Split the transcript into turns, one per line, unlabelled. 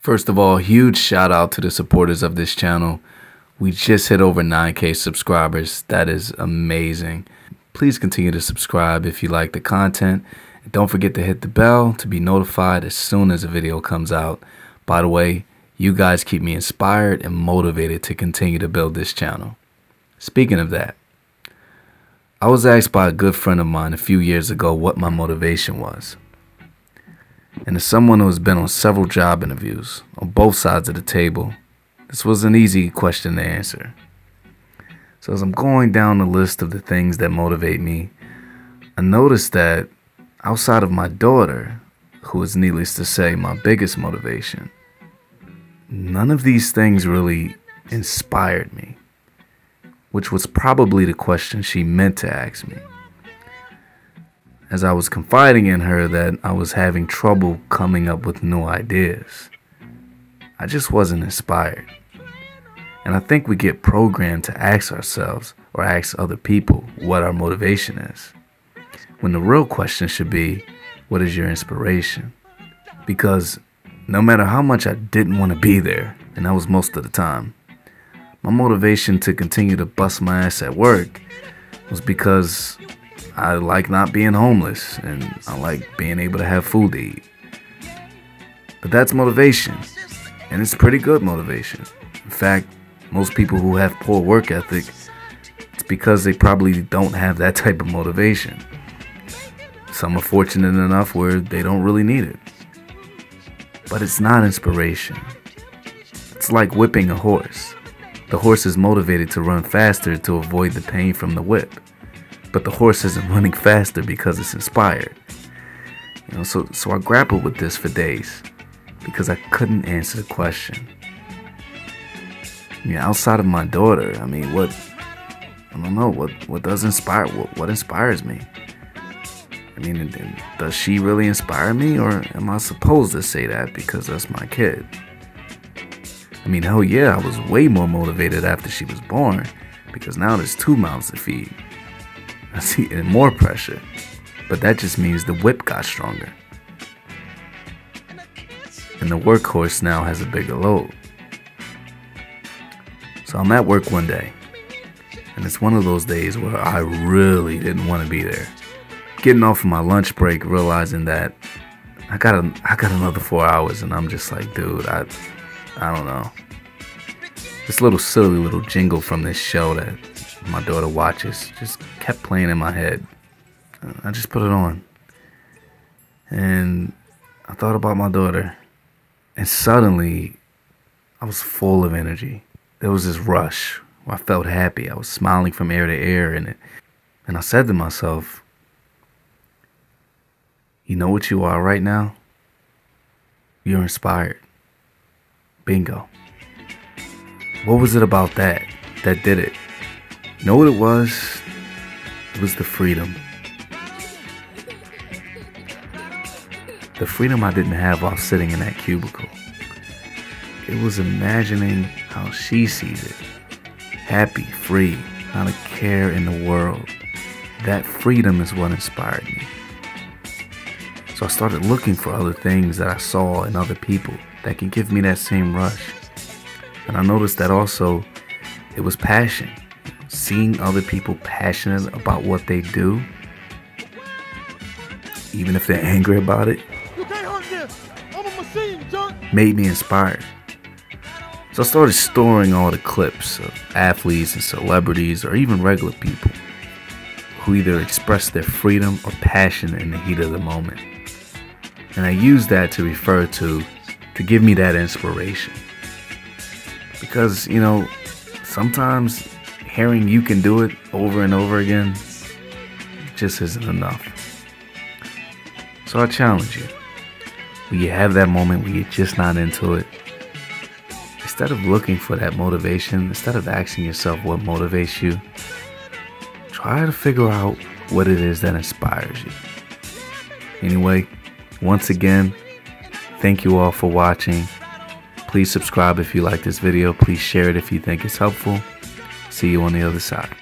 First of all, huge shout out to the supporters of this channel. We just hit over 9K subscribers. That is amazing. Please continue to subscribe if you like the content. And don't forget to hit the bell to be notified as soon as a video comes out. By the way, you guys keep me inspired and motivated to continue to build this channel. Speaking of that, I was asked by a good friend of mine a few years ago what my motivation was. And as someone who has been on several job interviews on both sides of the table, this was an easy question to answer. So as I'm going down the list of the things that motivate me, I noticed that outside of my daughter, who is needless to say my biggest motivation, none of these things really inspired me, which was probably the question she meant to ask me. As I was confiding in her that I was having trouble coming up with new ideas, I just wasn't inspired. And I think we get programmed to ask ourselves or ask other people what our motivation is, when the real question should be, what is your inspiration? Because no matter how much I didn't want to be there, and that was most of the time, my motivation to continue to bust my ass at work was because I like not being homeless and I like being able to have food to eat. But that's motivation, and it's pretty good motivation. In fact, most people who have poor work ethic, it's because they probably don't have that type of motivation. Some are fortunate enough where they don't really need it. But it's not inspiration. It's like whipping a horse. The horse is motivated to run faster to avoid the pain from the whip. But the horse isn't running faster because it's inspired. So I grappled with this for days because I couldn't answer the question. Outside of my daughter, what does inspire? What inspires me? Does she really inspire me, or am I supposed to say that because that's my kid? Hell yeah, I was way more motivated after she was born because now there's 2 mouths to feed. I see, and more pressure, but that just means the whip got stronger. And the workhorse now has a bigger load. So I'm at work one day, and it's one of those days where I really didn't want to be there. Getting off of my lunch break, realizing that I got another 4 hours, and I'm just like, dude, I don't know. This silly little jingle from this show that my daughter watches just kept playing in my head. I just put it on, and I thought about my daughter, and suddenly I was full of energy. There was this rush where I felt happy. I was smiling from ear to ear, and I said to myself, you know what you are right now? You're inspired. Bingo. What was it about that did it? You know what it was? It was the freedom. The freedom I didn't have while sitting in that cubicle. It was imagining how she sees it. Happy, free, not a care in the world. That freedom is what inspired me. So I started looking for other things that I saw in other people that can give me that same rush. And I noticed that also it was passion. Seeing other people passionate about what they do, even if they're angry about it, made me inspired. So I started storing all the clips of athletes and celebrities or even regular people who either expressed their freedom or passion in the heat of the moment. And I used that to refer to give me that inspiration. Because, sometimes hearing you can do it over and over again just isn't enough. So I challenge you. When you have that moment where you're just not into it, instead of looking for that motivation, instead of asking yourself what motivates you, try to figure out what it is that inspires you. Anyway, once again, thank you all for watching. Please subscribe if you like this video. Please share it if you think it's helpful. See you on the other side.